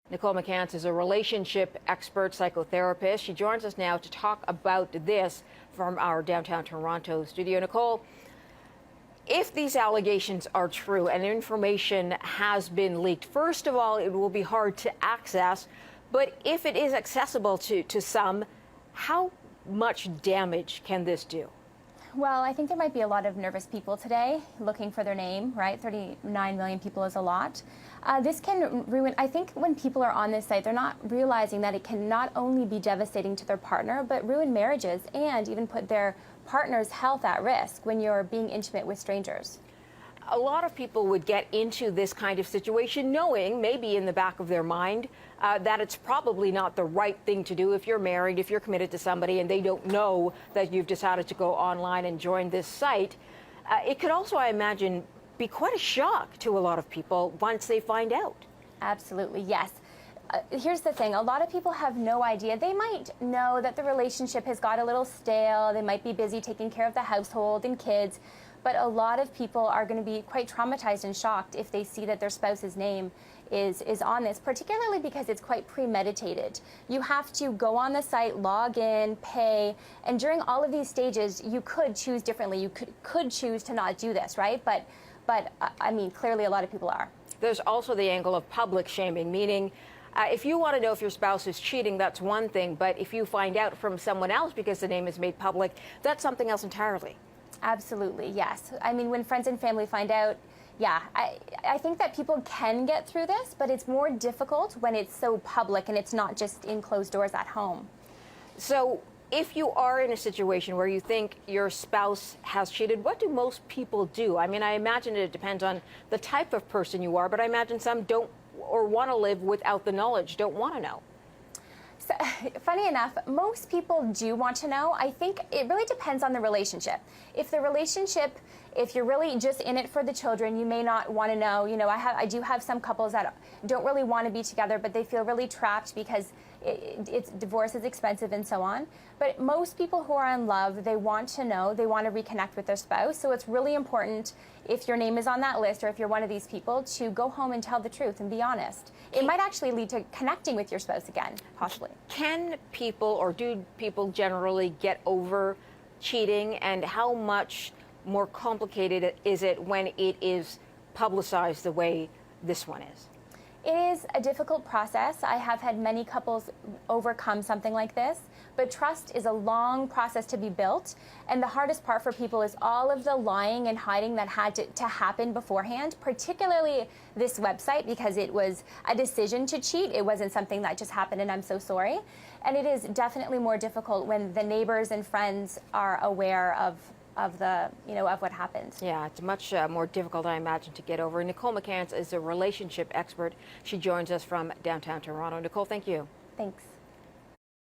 Nicole McCance is a relationship expert psychotherapist. She joins us now to talk about this from our downtown Toronto studio. Nicole, if these allegations are true and information has been leaked, first of all, it will be hard to access. But if it is accessible to some, how much damage can this do? Well, I think there might be a lot of nervous people today looking for their name, right? 39 million people is a lot. This can ruin, I think when people are on this site, they're not realizing that it can not only be devastating to their partner, but ruin marriages and even put their partner's health at risk when you're being intimate with strangers. A lot of people would get into this kind of situation knowing, maybe in the back of their mind, that it's probably not the right thing to do if you're married, if you're committed to somebody and they don't know that you've decided to go online and join this site. It could also, I imagine, be quite a shock to a lot of people once they find out. Absolutely, yes. Here's the thing, a lot of people have no idea. They might know that the relationship has got a little stale, they might be busy taking care of the household and kids, but a lot of people are going to be quite traumatized and shocked if they see that their spouse's name is on this, particularly because it's quite premeditated. You have to go on the site, log in, pay, and during all of these stages, you could choose differently. You could choose to not do this, right? But I mean, clearly a lot of people are. There's also the angle of public shaming, meaning if you want to know if your spouse is cheating, that's one thing, but if you find out from someone else because the name is made public, that's something else entirely. Absolutely, yes. I mean, when friends and family find out, yeah, I think that people can get through this, but it's more difficult when it's so public and it's not just in closed doors at home. So if you are in a situation where you think your spouse has cheated, what do most people do? I mean, I imagine it depends on the type of person you are, but I imagine some don't or want to live without the knowledge, don't want to know. So, funny enough, most people do want to know. I think it really depends on the relationship. If you're really just in it for the children, you may not want to know. You know, I do have some couples that don't really want to be together, but they feel really trapped because divorce is expensive and so on. But most people who are in love, they want to know, they want to reconnect with their spouse. So it's really important, if your name is on that list or if you're one of these people, to go home and tell the truth and be honest. It might actually lead to connecting with your spouse again, possibly. Can people, or do people generally get over cheating, and how much more complicated is it when it is publicized the way this one is? It is a difficult process. I have had many couples overcome something like this, but trust is a long process to be built, and the hardest part for people is all of the lying and hiding that had to happen beforehand, particularly this website, because it was a decision to cheat. It wasn't something that just happened and I'm so sorry. And it is definitely more difficult when the neighbors and friends are aware of what happens. Yeah, it's much more difficult, I imagine, to get over. Nicole McCance is a relationship expert. She joins us from downtown Toronto. Nicole, thank you. Thanks.